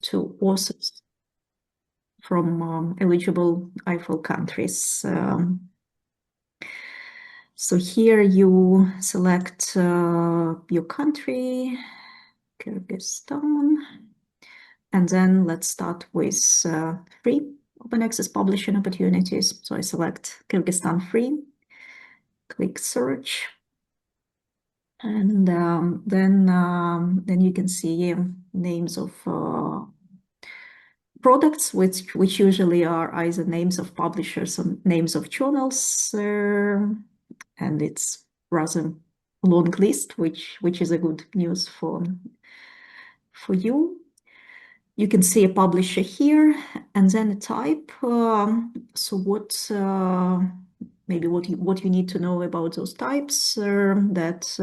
to authors from eligible IFL countries. So here you select your country, Kyrgyzstan, and then let's start with free open access publishing opportunities. So I select Kyrgyzstan free, click search, and then you can see names of products, which usually are either names of publishers or names of journals, and it's rather long list, which is a good news for you. You can see a publisher here, and then a type. So what maybe what you need to know about those types, that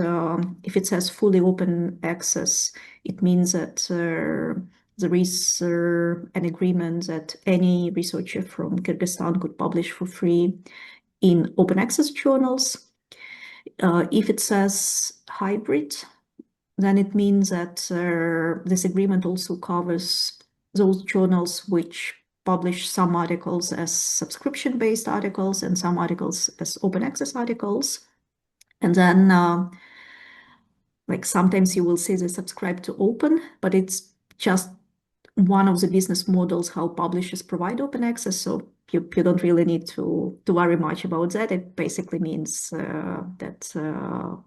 if it says fully open access, it means that there is an agreement that any researcher from Kyrgyzstan could publish for free in open access journals. If it says hybrid, then it means that this agreement also covers those journals which publish some articles as subscription-based articles and some articles as open access articles. And then like sometimes you will see they subscribe to open, but it's just one of the business models how publishers provide open access. So you don't really need to worry much about that. It basically means that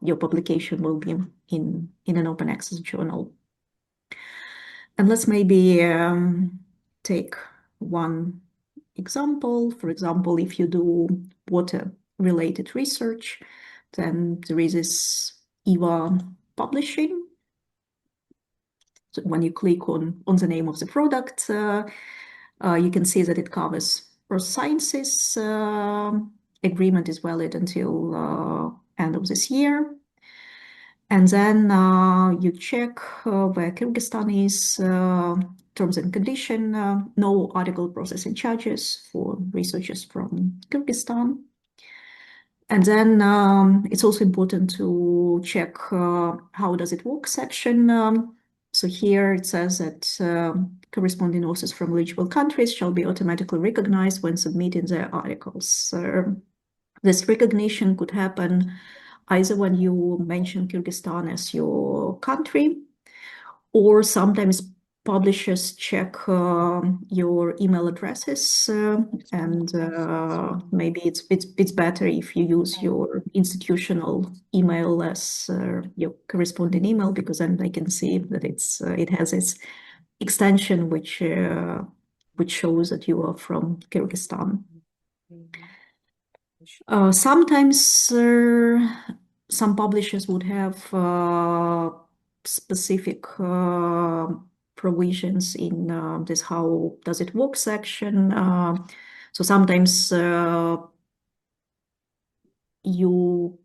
your publication will be in an open access journal. And let's maybe take one example. For example, if you do water-related research, then there is this EVA publishing. So when you click on the name of the product, you can see that it covers earth sciences. Agreement is valid until end of this year. And then you check where Kyrgyzstan is, terms and condition, no article processing charges for researchers from Kyrgyzstan. And then it's also important to check how does it work section. So here it says that corresponding authors from eligible countries shall be automatically recognized when submitting their articles. This recognition could happen either when you mention Kyrgyzstan as your country, or sometimes publishers check your email addresses, and maybe it's better if you use your institutional email as your corresponding email, because then they can see that it has this extension which shows that you are from Kyrgyzstan. Sometimes some publishers would have specific provisions in this how does it work section. So sometimes you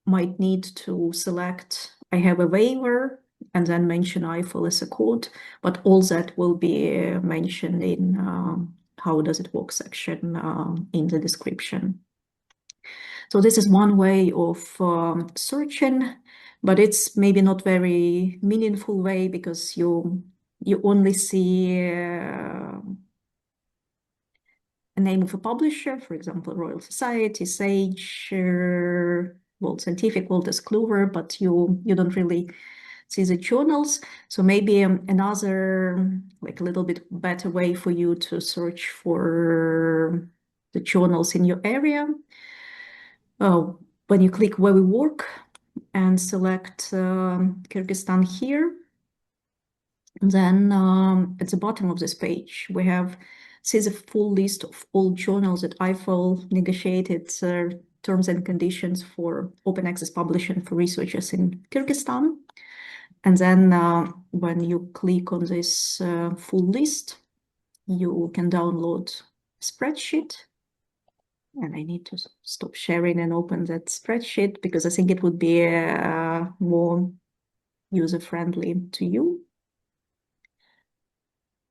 might need to select I have a waiver and then mention IFL as a code, but all that will be mentioned in how does it work section in the description. So this is one way of searching, but it's maybe not very meaningful way, because you only see a name of a publisher, for example, Royal Society, Sage, World Scientific, World Clover, but you don't really see the journals. So maybe another, like a little bit better way for you to search for the journals in your area. When you click where we work and select Kyrgyzstan here, then at the bottom of this page, we see the full list of all journals that IFL negotiated terms and conditions for open access publishing for researchers in Kyrgyzstan. And then when you click on this full list, you can download a spreadsheet. And I need to stop sharing and open that spreadsheet, because I think it would be more user-friendly to you.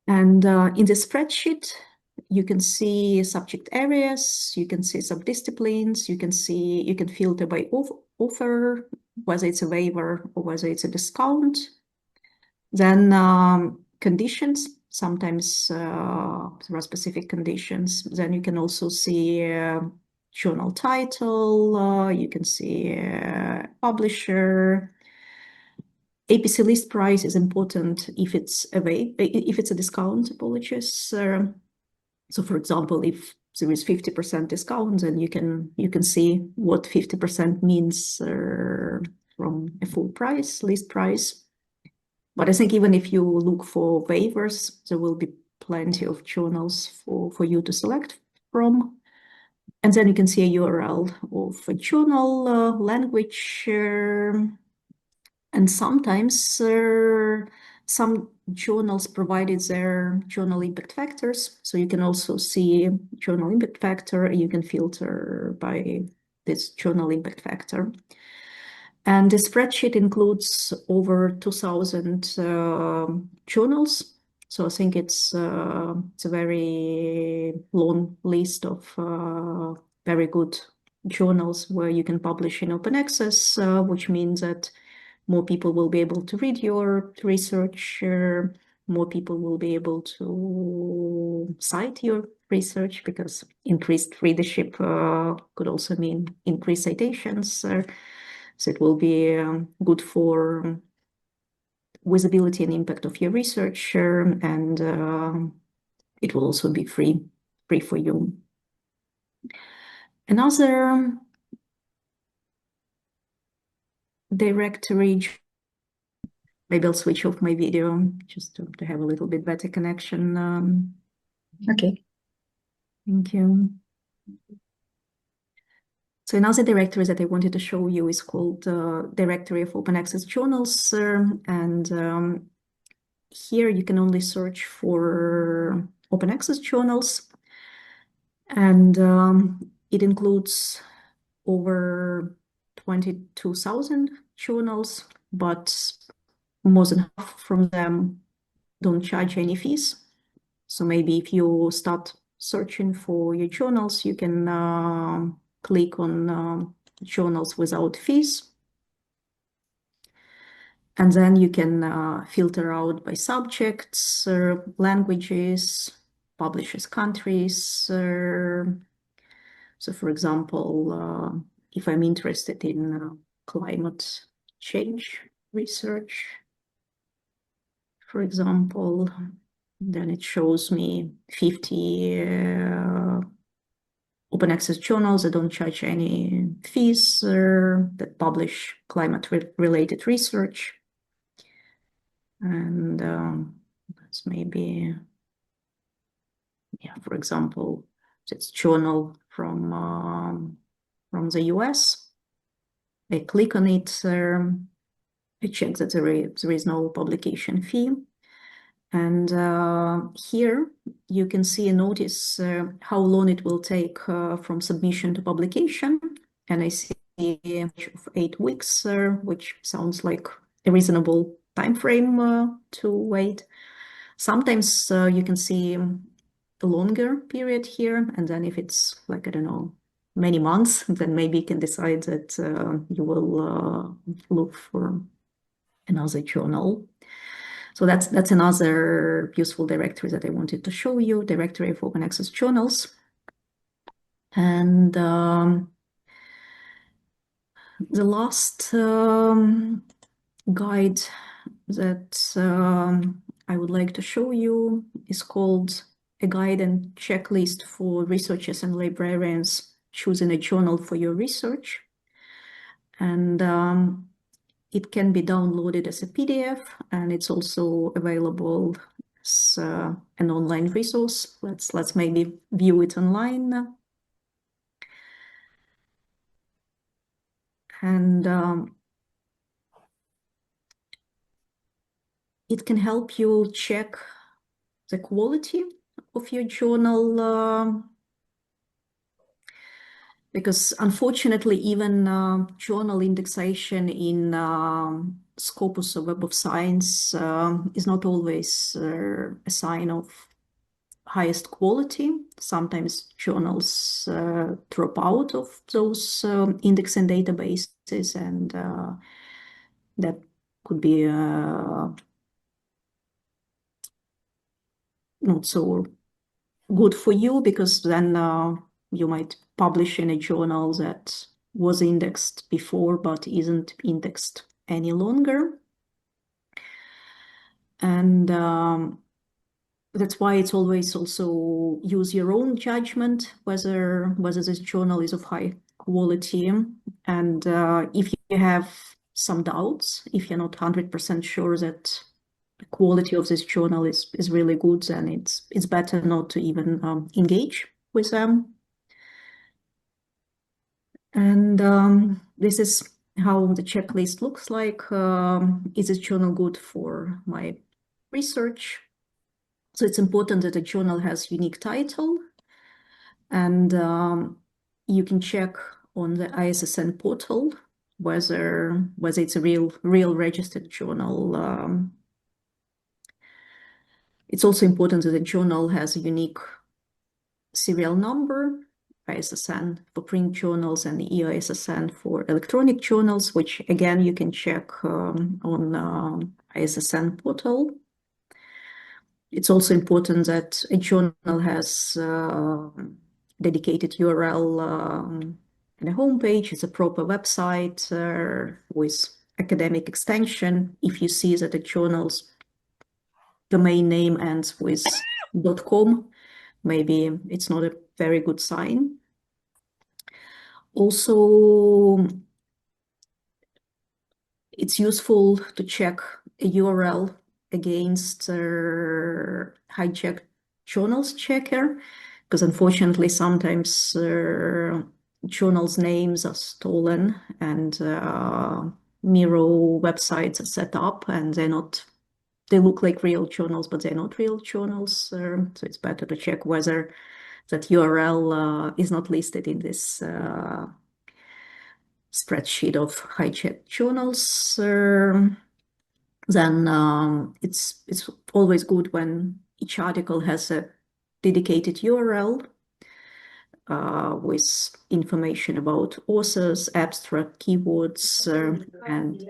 And in the spreadsheet, you can see subject areas, you can see subdisciplines, you can filter by author, whether it's a waiver or whether it's a discount. Then conditions. Sometimes there are specific conditions. Then you can also see journal title, you can see publisher. APC list price is important if it's a discount, apologies. So for example, if there is 50% discount, then you can see what 50% means from a full price, list price. But I think even if you look for waivers, there will be plenty of journals for you to select from. And then you can see a URL of a journal, language, and sometimes some journals provided their journal impact factors. So you can also see journal impact factor, and you can filter by this journal impact factor. And the spreadsheet includes over 2,000 journals. So I think it's a very long list of very good journals where you can publish in open access, which means that more people will be able to read your research, more people will be able to cite your research, because increased readership could also mean increased citations. So it will be good for visibility and impact of your research, and it will also be free for you. Another directory, maybe I'll switch off my video just to have a little bit better connection. Okay, thank you. So another directory that I wanted to show you is called Directory of Open Access Journals, and here you can only search for open access journals, and it includes over 22,000 journals, but more than half from them don't charge any fees. So maybe if you start searching for your journals, you can click on journals without fees. And then you can filter out by subjects, languages, publishers, countries. So for example, if I'm interested in climate change research, for example, then it shows me 50 open access journals that don't charge any fees, that publish climate-related research. And that's maybe, yeah, for example, it's journal from the US. I click on it, I check that there is no publication fee. And here you can see a notice how long it will take from submission to publication. And I see 8 weeks, which sounds like a reasonable time frame to wait. Sometimes you can see a longer period here, and then if it's like, I don't know, many months, then maybe you can decide that you will look for another journal. So that's another useful directory that I wanted to show you, directory of open access journals. And the last guide that I would like to show you is called A Guide and Checklist for Researchers and Librarians Choosing a Journal for Your Research. And it can be downloaded as a PDF, and it's also available as an online resource. Let's maybe view it online. And it can help you check the quality of your journal, because unfortunately, even journal indexation in Scopus or Web of Science is not always a sign of highest quality. Sometimes journals drop out of those indexing databases, and that could be not so good for you, because then you might publish in a journal that was indexed before but isn't indexed any longer. And that's why it's always also use your own judgment whether this journal is of high quality. And if you have some doubts, if you're not 100% sure that the quality of this journal is really good, then it's better not to even engage with them. And this is how the checklist looks like. Is this journal good for my research? So it's important that a journal has unique title, and you can check on the ISSN portal whether it's a real registered journal. It's also important that the journal has a unique serial number, ISSN for print journals and EISSN for electronic journals, which again you can check on ISSN portal. It's also important that a journal has dedicated URL and a homepage. It's a proper website with academic extension. If you see that the journal's domain name ends with .com, maybe it's not a very good sign. Also, it's useful to check a URL against hijacked journals checker, because unfortunately sometimes journals' names are stolen and mirror websites are set up, and they look like real journals, but they're not real journals. So it's better to check whether that URL is not listed in this spreadsheet of hijacked journals. Then it's always good when each article has a dedicated URL with information about authors, abstract, keywords, and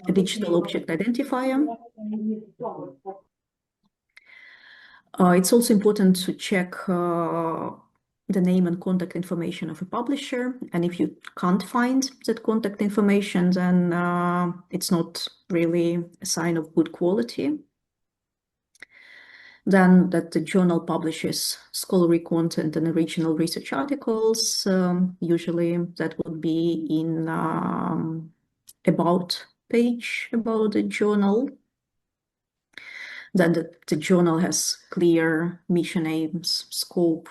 a digital object identifier. It's also important to check the name and contact information of a publisher. And if you can't find that contact information, then it's not really a sign of good quality. Then that the journal publishes scholarly content and original research articles. Usually that would be in about page about the journal. Then the journal has clear mission aims, scope,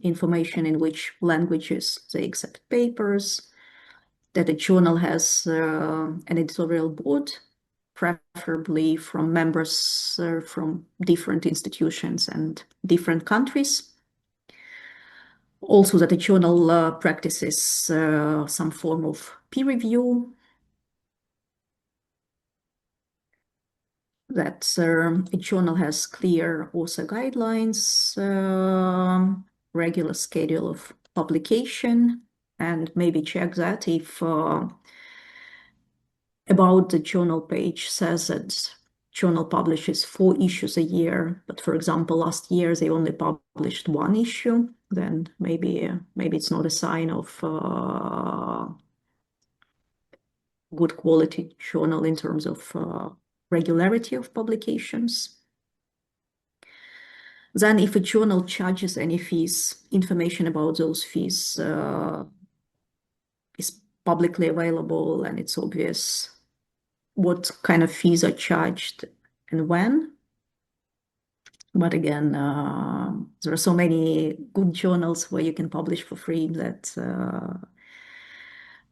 information in which languages they accept papers, that the journal has an editorial board, preferably from members from different institutions and different countries. Also that the journal practices some form of peer review, that a journal has clear author guidelines, regular schedule of publication, and maybe check that if about the journal page says that journal publishes 4 issues a year, but for example, last year they only published 1 issue, then maybe it's not a sign of good quality journal in terms of regularity of publications. Then if a journal charges any fees, information about those fees is publicly available, and it's obvious what kind of fees are charged and when. But again, there are so many good journals where you can publish for free that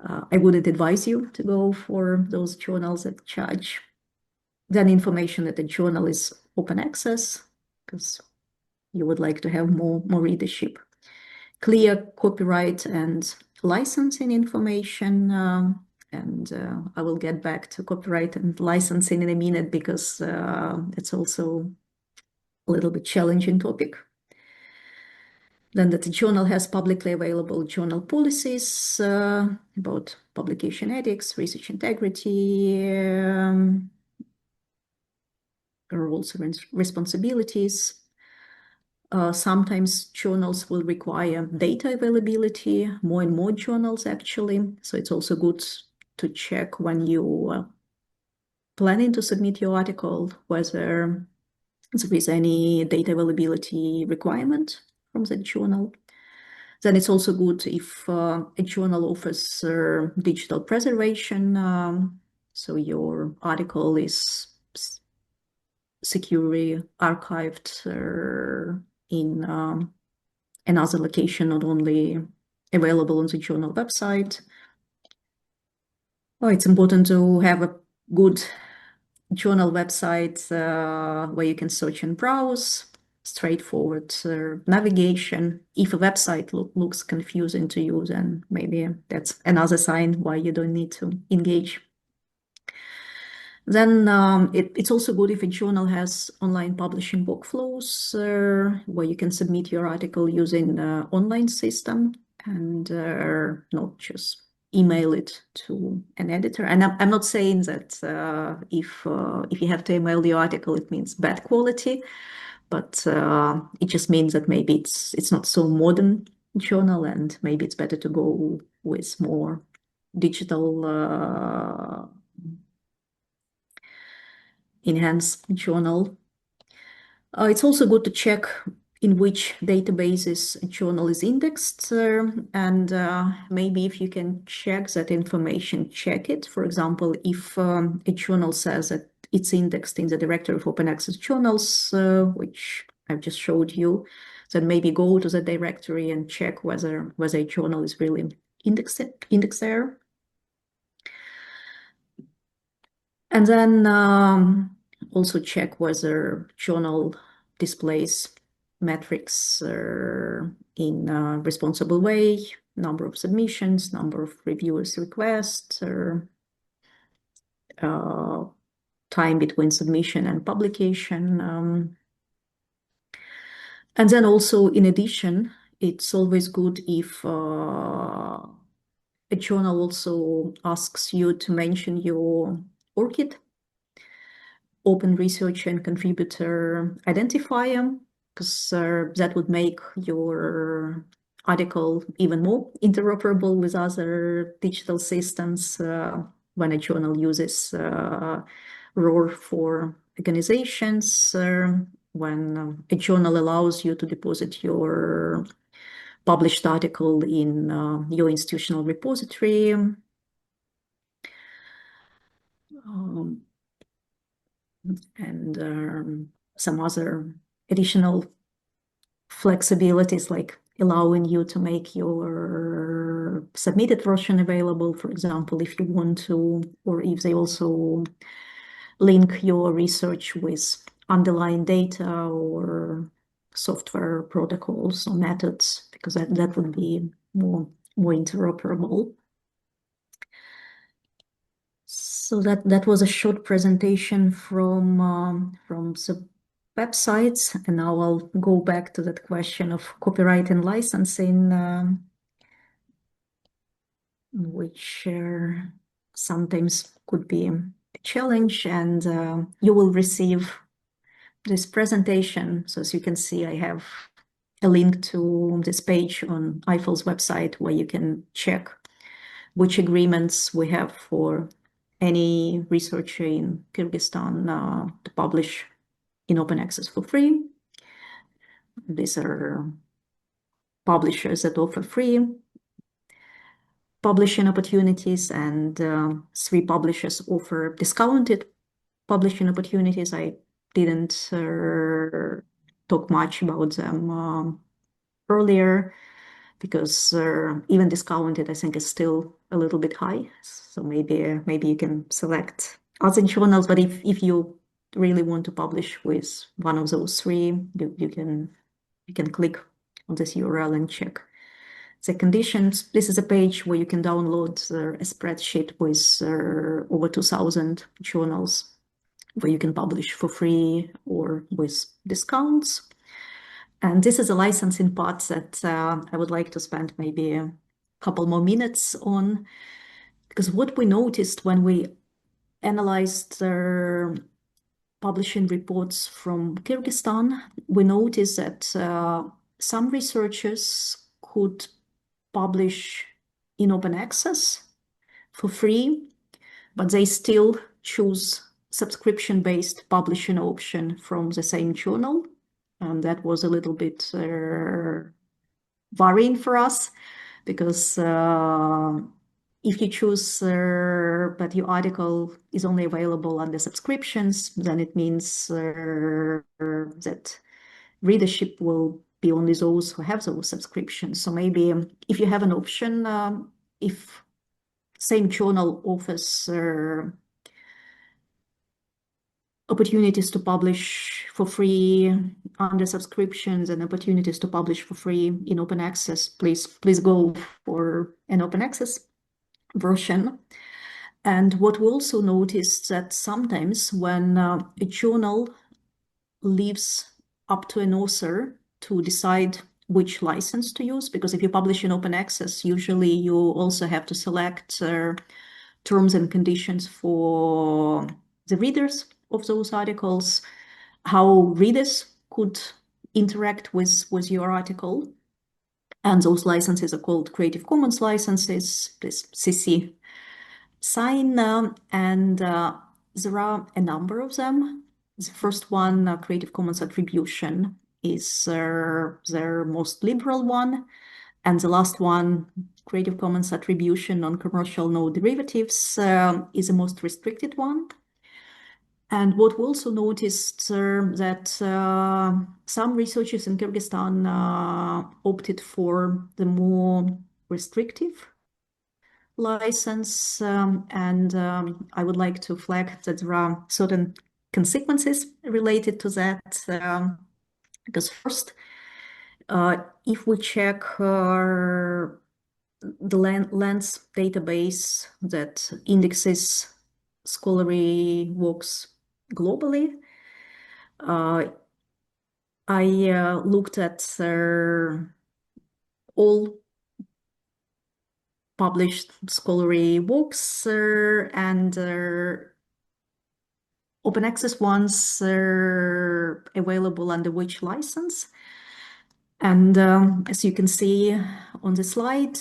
I wouldn't advise you to go for those journals that charge. Then information that the journal is open access, because you would like to have more readership. Clear copyright and licensing information. And I will get back to copyright and licensing in a minute, because it's also a little bit challenging topic. Then that the journal has publicly available journal policies about publication ethics, research integrity, roles and responsibilities. Sometimes journals will require data availability, more and more journals actually. So it's also good to check when you planning to submit your article, whether there is any data availability requirement from the journal. Then it's also good if a journal offers digital preservation, so your article is securely archived in another location, not only available on the journal website. Oh, it's important to have a good journal website where you can search and browse, straightforward navigation. If a website looks confusing to you, then maybe that's another sign why you don't need to engage. Then it's also good if a journal has online publishing workflows where you can submit your article using the online system and not just email it to an editor. And I'm not saying that if you have to email the article, it means bad quality, but it just means that maybe it's not so modern journal, and maybe it's better to go with more digital enhanced journal. It's also good to check in which databases a journal is indexed, and maybe if you can check that information, check it. For example, if a journal says that it's indexed in the directory of open access journals, which I've just showed you, then maybe go to the directory and check whether a journal is really indexed there. And then also check whether journal displays metrics in a responsible way, number of submissions, number of reviewers' requests, time between submission and publication. And then also, in addition, it's always good if a journal also asks you to mention your ORCID, Open Research and Contributor Identifier, because that would make your article even more interoperable with other digital systems when a journal uses ROR for organizations, when a journal allows you to deposit your published article in your institutional repository. And some other additional flexibilities, like allowing you to make your submitted version available, for example, if you want to, or if they also link your research with underlying data or software protocols or methods, because that would be more interoperable. So that was a short presentation from the websites, and now I'll go back to that question of copyright and licensing, which sometimes could be a challenge. And you will receive this presentation. So as you can see, I have a link to this page on IFL's website where you can check which agreements we have for any researcher in Kyrgyzstan to publish in open access for free. These are publishers that offer free publishing opportunities, and 3 publishers offer discounted publishing opportunities. I didn't talk much about them earlier, because even discounted, I think, is still a little bit high. So maybe you can select other journals, but if you really want to publish with one of those 3, you can click on this URL and check the conditions. This is a page where you can download a spreadsheet with over 2,000 journals where you can publish for free or with discounts. And this is a licensing part that I would like to spend maybe a couple more minutes on, because what we noticed when we analyzed publishing reports from Kyrgyzstan, we noticed that some researchers could publish in open access for free, but they still choose subscription-based publishing option from the same journal. And that was a little bit worrying for us, because if you choose but your article is only available under subscriptions, then it means that readership will be only those who have those subscriptions. So maybe if you have an option, if same journal offers opportunities to publish for free under subscriptions and opportunities to publish for free in open access, please go for an open access version. And what we also noticed that sometimes when a journal leaves up to an author to decide which license to use, because if you publish in open access, usually you also have to select terms and conditions for the readers of those articles, how readers could interact with your article. And those licenses are called Creative Commons licenses, this CC sign, and there are a number of them. The first one, Creative Commons Attribution, is their most liberal one. And the last one, Creative Commons Attribution Non-Commercial No Derivatives, is the most restricted one. And what we also noticed that some researchers in Kyrgyzstan opted for the more restrictive license. And I would like to flag that there are certain consequences related to that. Because first, if we check the Lens database that indexes scholarly works globally, I looked at all published scholarly works and open access ones are available under which license. And as you can see on the slide,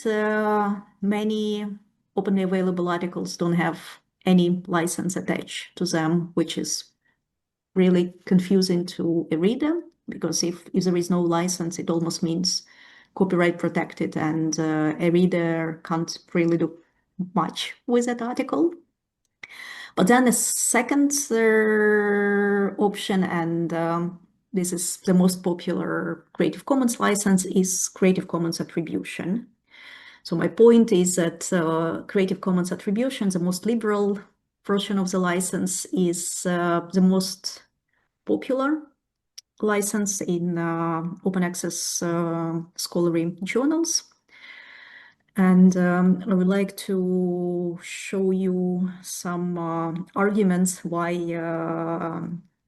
many openly available articles don't have any license attached to them, which is really confusing to a reader, because if there is no license, it almost means copyright protected, and a reader can't really do much with that article. But then the second option, and this is the most popular Creative Commons license, is Creative Commons Attribution. So my point is that Creative Commons Attribution, the most liberal version of the license, is the most popular license in open access scholarly journals. And I would like to show you some arguments why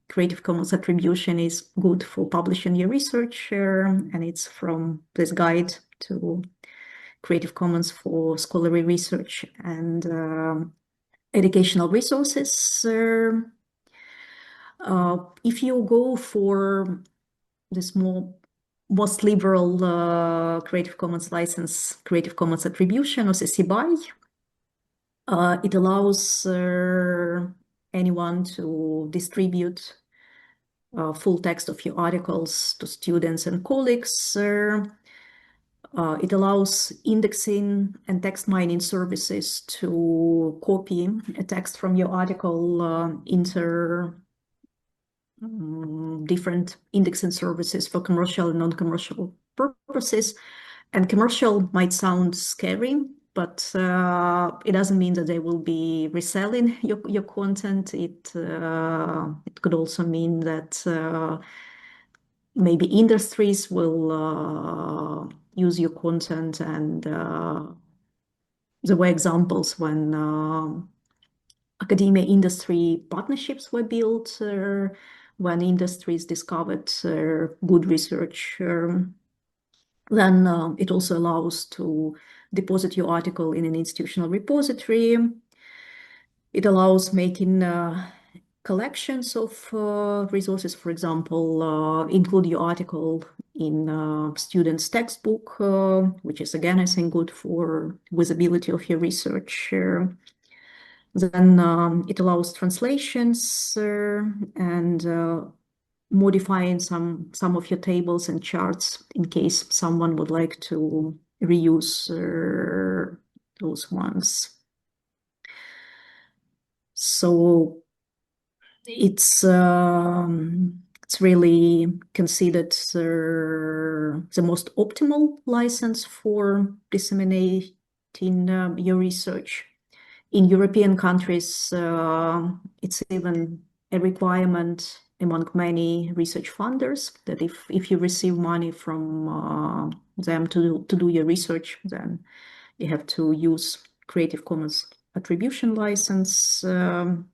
Creative Commons Attribution is good for publishing your research. And it's from this guide to Creative Commons for scholarly research and educational resources. If you go for this most liberal Creative Commons license, Creative Commons Attribution, or CC BY, it allows anyone to distribute full text of your articles to students and colleagues. It allows indexing and text mining services to copy a text from your article into different indexing services for commercial and non-commercial purposes. And commercial might sound scary, but it doesn't mean that they will be reselling your content. It could also mean that maybe industries will use your content, and there were examples when academia industry partnerships were built, when industries discovered good research. Then it also allows to deposit your article in an institutional repository. It allows making collections of resources, for example, include your article in student's textbook, which is again, I think, good for visibility of your research. Then it allows translations and modifying some of your tables and charts in case someone would like to reuse those ones. So it's really considered the most optimal license for disseminating your research. In European countries, it's even a requirement among many research funders that if you receive money from them to do your research, then you have to use Creative Commons attribution license. And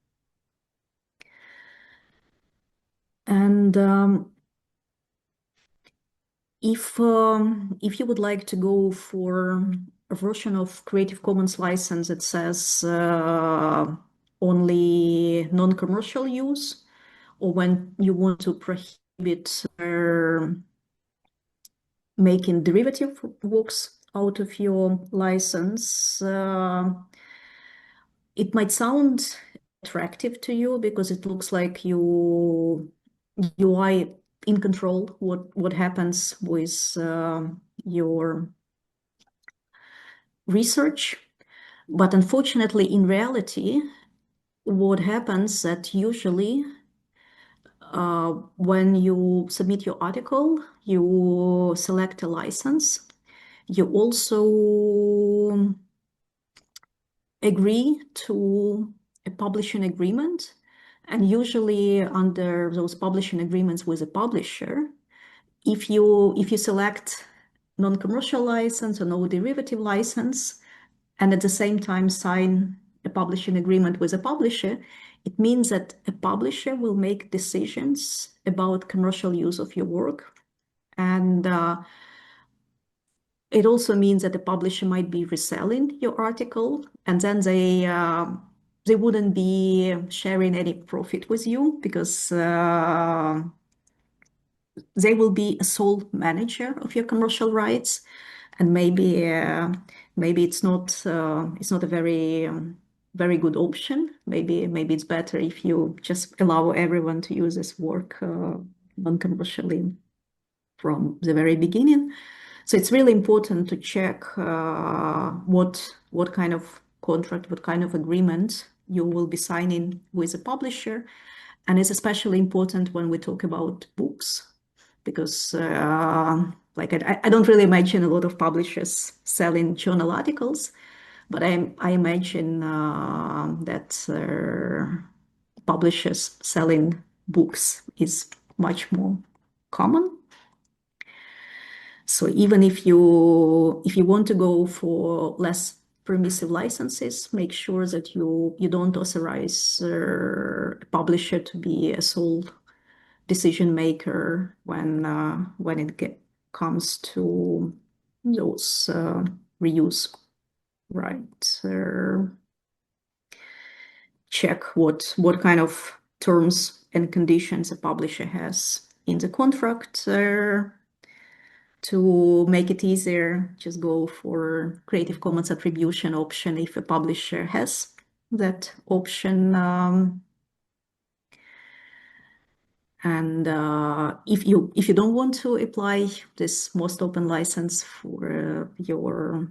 if you would like to go for a version of Creative Commons license that says only non-commercial use, or when you want to prohibit making derivative works out of your license, it might sound attractive to you because it looks like you are in control what happens with your research. But unfortunately, in reality, what happens that usually when you submit your article, you select a license. You also agree to a publishing agreement. And usually under those publishing agreements with a publisher, if you select non-commercial license or no derivative license, and at the same time sign a publishing agreement with a publisher, it means that a publisher will make decisions about commercial use of your work. And it also means that the publisher might be reselling your article, and then they wouldn't be sharing any profit with you because they will be a sole manager of your commercial rights, and maybe it's not a very good option. Maybe it's better if you just allow everyone to use this work non-commercially from the very beginning. So it's really important to check what kind of contract, what kind of agreement you will be signing with a publisher. And it's especially important when we talk about books, because like I don't really imagine a lot of publishers selling journal articles, but I imagine that publishers selling books is much more common. So even if you want to go for less permissive licenses, make sure that you don't authorize a publisher to be a sole decision maker when it comes to those reuse rights. Check what kind of terms and conditions a publisher has in the contract. To make it easier, just go for Creative Commons attribution option if a publisher has that option. And if you don't want to apply this most open license for your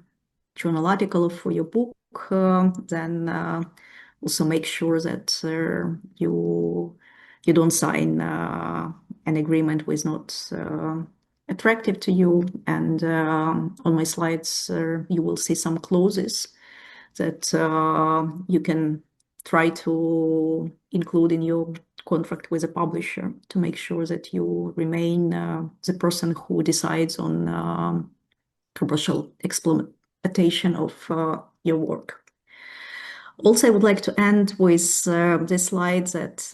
journal article or for your book, then also make sure that you don't sign an agreement with not attractive to you. And on my slides, you will see some clauses that you can try to include in your contract with a publisher to make sure that you remain the person who decides on commercial exploitation of your work. Also, I would like to end with this slide that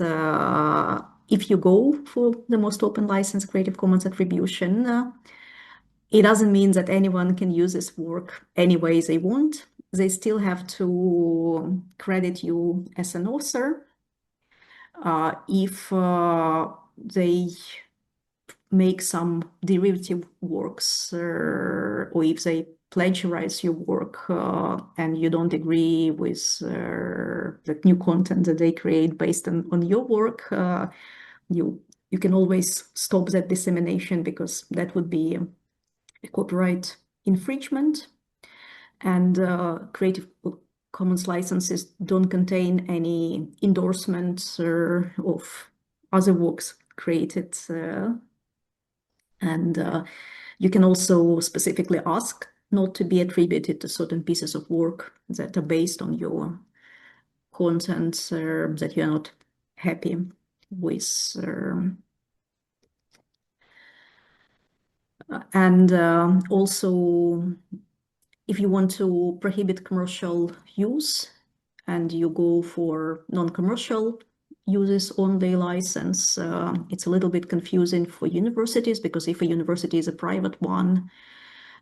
if you go for the most open license Creative Commons attribution, it doesn't mean that anyone can use this work any way they want. They still have to credit you as an author. If they make some derivative works, or if they plagiarize your work and you don't agree with the new content that they create based on your work, you you can always stop that dissemination, because that would be a copyright infringement. And Creative Commons licenses don't contain any endorsements of other works created. And you can also specifically ask not to be attributed to certain pieces of work that are based on your content that you're not happy with. And Also, if you want to prohibit commercial use and you go for non-commercial uses only license, it's a little bit confusing for universities, because if a university is a private one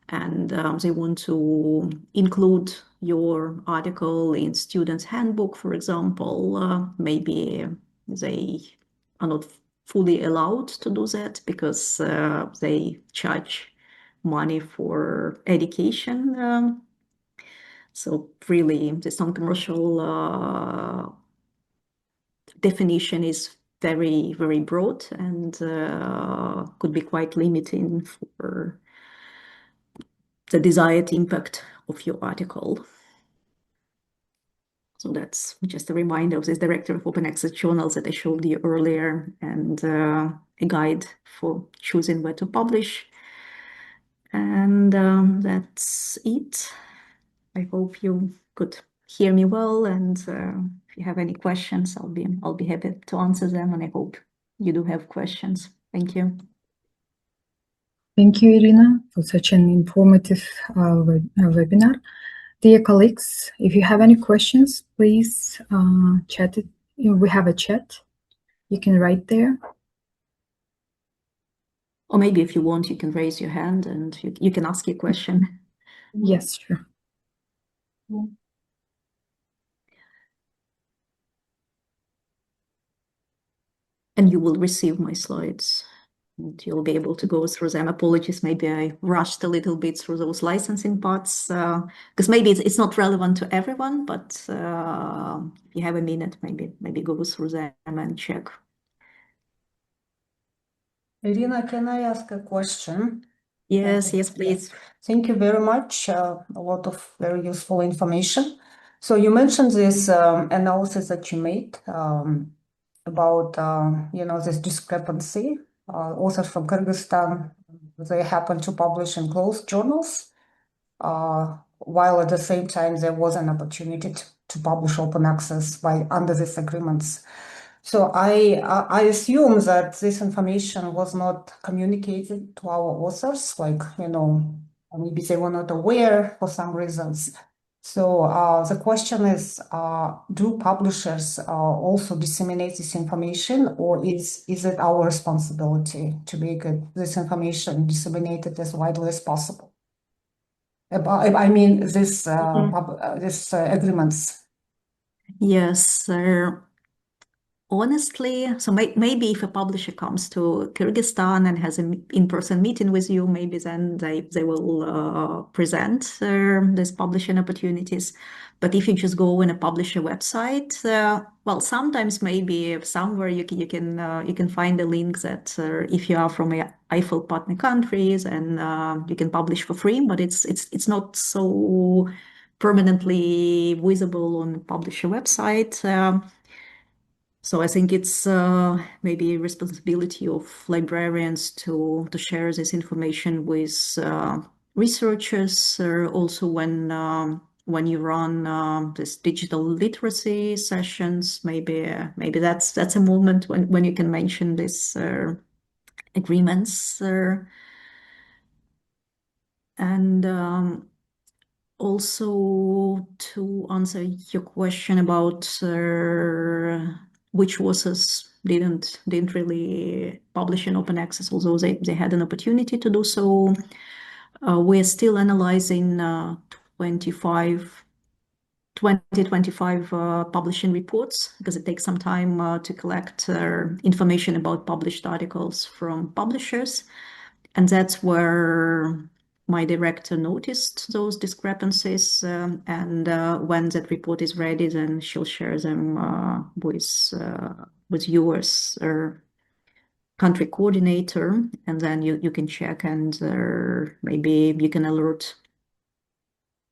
and they want to include your article in students' handbook, for example, maybe they are not fully allowed to do that, because they charge money for education. So really, the non-commercial definition is very, very broad, and could be quite limiting for the desired impact of your article. So that's just a reminder of this director of open access journals that I showed you earlier, and a guide for choosing where to publish. And that's it. I hope you could hear me well, and if you have any questions, I'll be happy to answer them, and I hope you do have questions. Thank you. Thank you, Irina, for such an informative webinar. Dear colleagues, if you have any questions, please chat it. We have a chat. You can write there. Or maybe if you want, you can raise your hand and you can ask your question. Yes, sure. And you will receive my slides. And you'll be able to go through them. Apologies, maybe I rushed a little bit through those licensing parts, because maybe it's not relevant to everyone, but if you have a minute, maybe go through them and check. Irina, can I ask a question? Yes, yes, please. Thank you very much. A lot of very useful information. So you mentioned this analysis that you made about this discrepancy. Authors from Kyrgyzstan, they happen to publish in closed journals, while at the same time there was an opportunity to publish open access under these agreements. So I assume that this information was not communicated to our authors, like, maybe they were not aware for some reasons. So the question is, do publishers also disseminate this information, or is it our responsibility to make this information disseminated as widely as possible? I mean, this agreements. Yes, honestly, so maybe if a publisher comes to Kyrgyzstan and has an in-person meeting with you, maybe then they will present these publishing opportunities. But if you just go on a publisher website, well, sometimes maybe somewhere you can find a link that if you are from a IFL partner countries, and you can publish for free, but it's not so permanently visible on publisher website. So I think it's maybe a responsibility of librarians to share this information with researchers. Also, when you run this digital literacy sessions, maybe that's a moment when you can mention these agreements. And Also, to answer your question about which authors didn't really publish in open access, although they had an opportunity to do so. We're still analyzing 25 2025 publishing reports, because it takes some time to collect information about published articles from publishers. And that's where my director noticed those discrepancies. And when that report is ready, then she'll share them with you as country coordinator, and then you can check, and maybe you can alert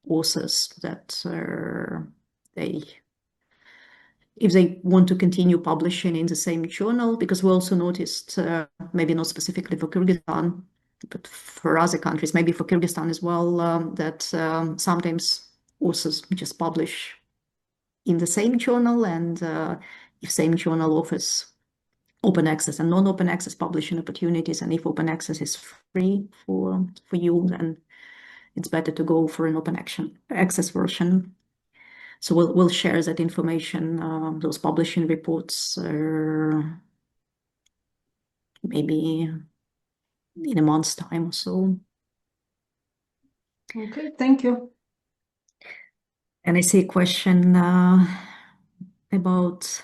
authors that if they want to continue publishing in the same journal, because we also noticed, maybe not specifically for Kyrgyzstan, but for other countries, maybe for Kyrgyzstan as well, that sometimes authors just publish in the same journal, and if same journal offers open access and non-open access publishing opportunities, and if open access is free for you, then it's better to go for an open access version. So we'll share that information, those publishing reports, maybe in a month's time or so. Okay, thank you. And I see a question about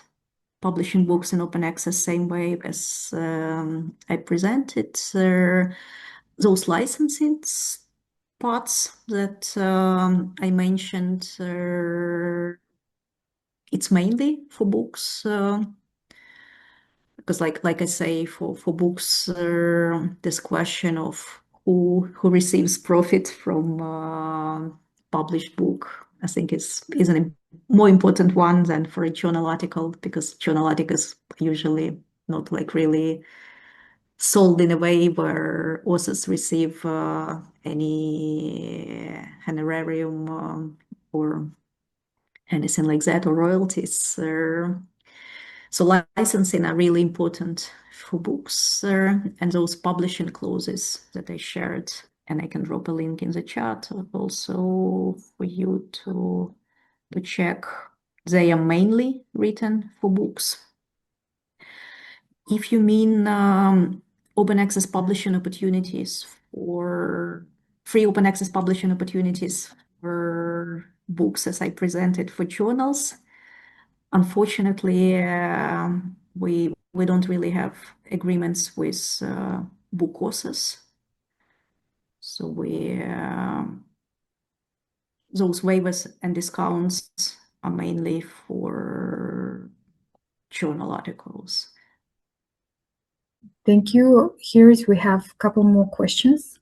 publishing books in open access, same way as I presented. Those licensing parts that I mentioned, it's mainly for books, because like I say, for books, this question of who receives profit from published book, I think is a more important one than for a journal article, because journal articles usually not like really sold in a way where authors receive any honorarium or anything like that, or royalties. So licensing are really important for books, and those publishing clauses that I shared, and I can drop a link in the chat also for you to check. They are mainly written for books. If you mean open access publishing opportunities, or free open access publishing opportunities for books as I presented for journals, unfortunately, we don't really have agreements with book authors. So those waivers and discounts are mainly for journal articles. Thank you. We have a couple more questions.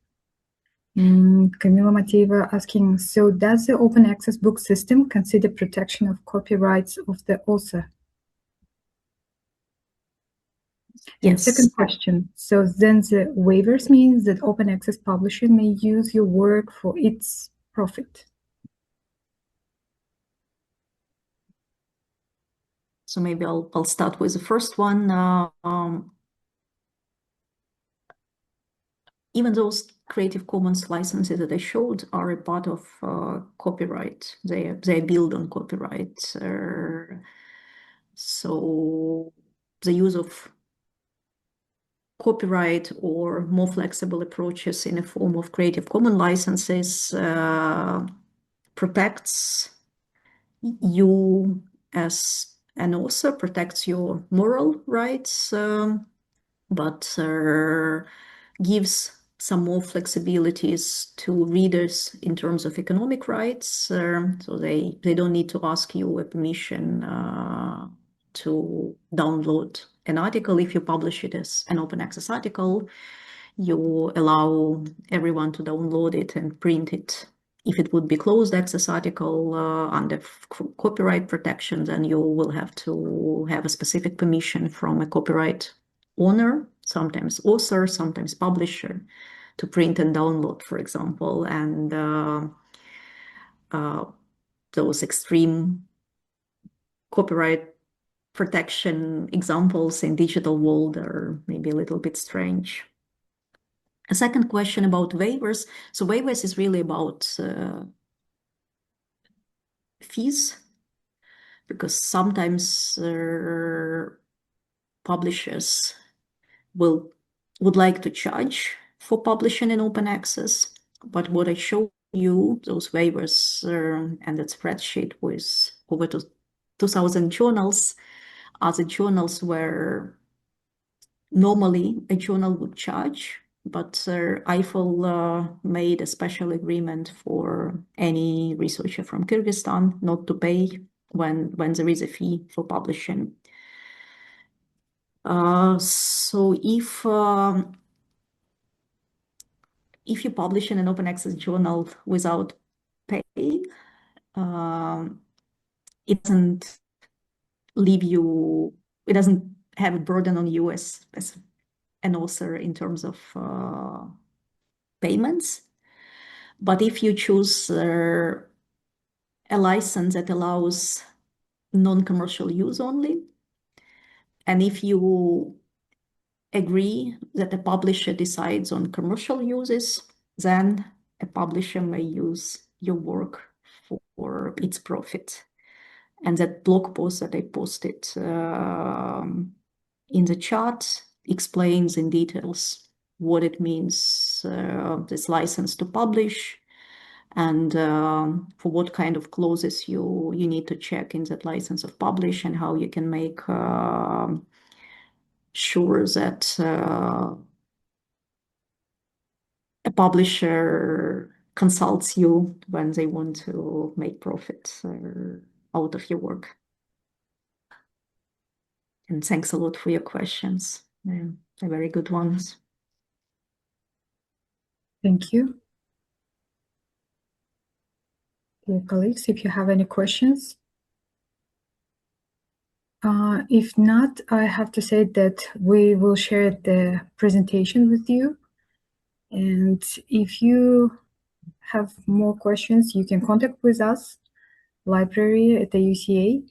Kamila Mateva asking, so does the open access book system consider protection of copyrights of the author? And Yes. second question, so then the waivers means that open access publisher may use your work for its profit? So maybe I'll start with the first one. Even those Creative Commons licenses that I showed are a part of copyright. They build on copyright. So the use of copyright or more flexible approaches in a form of Creative Commons licenses protects you as an author, protects your moral rights, but gives some more flexibilities to readers in terms of economic rights. So they don't need to ask you a permission to download an article. If you publish it as an open access article, you allow everyone to download it and print it. If it would be closed access article under copyright protection, then you will have to have a specific permission from a copyright owner, sometimes author, sometimes publisher, to print and download, for example. And those extreme copyright protection examples in digital world are maybe a little bit strange. A second question about waivers. So waivers is really about fees, because sometimes publishers would like to charge for publishing in open access. But what I showed you those waivers and that spreadsheet with over 2,000 journals are the journals where normally a journal would charge, but Eiffel made a special agreement for any researcher from Kyrgyzstan not to pay when there is a fee for publishing. So if you publish in an open access journal without paying, it doesn't leave you, it doesn't have a burden on you as an author in terms of payments. But if you choose a license that allows non-commercial use only, and if you agree that the publisher decides on commercial uses, then a publisher may use your work for its profit. And that blog post that I posted in the chat explains in details what it means, this license to publish, and for what kind of clauses you need to check in that license of publish, and how you can make sure that a publisher consults you when they want to make profit out of your work. And thanks a lot for your questions. They're very good ones. Thank you. Dear colleagues, if you have any questions. If not, I have to say that we will share the presentation with you. And if you have more questions, you can contact with us, library at the UCA.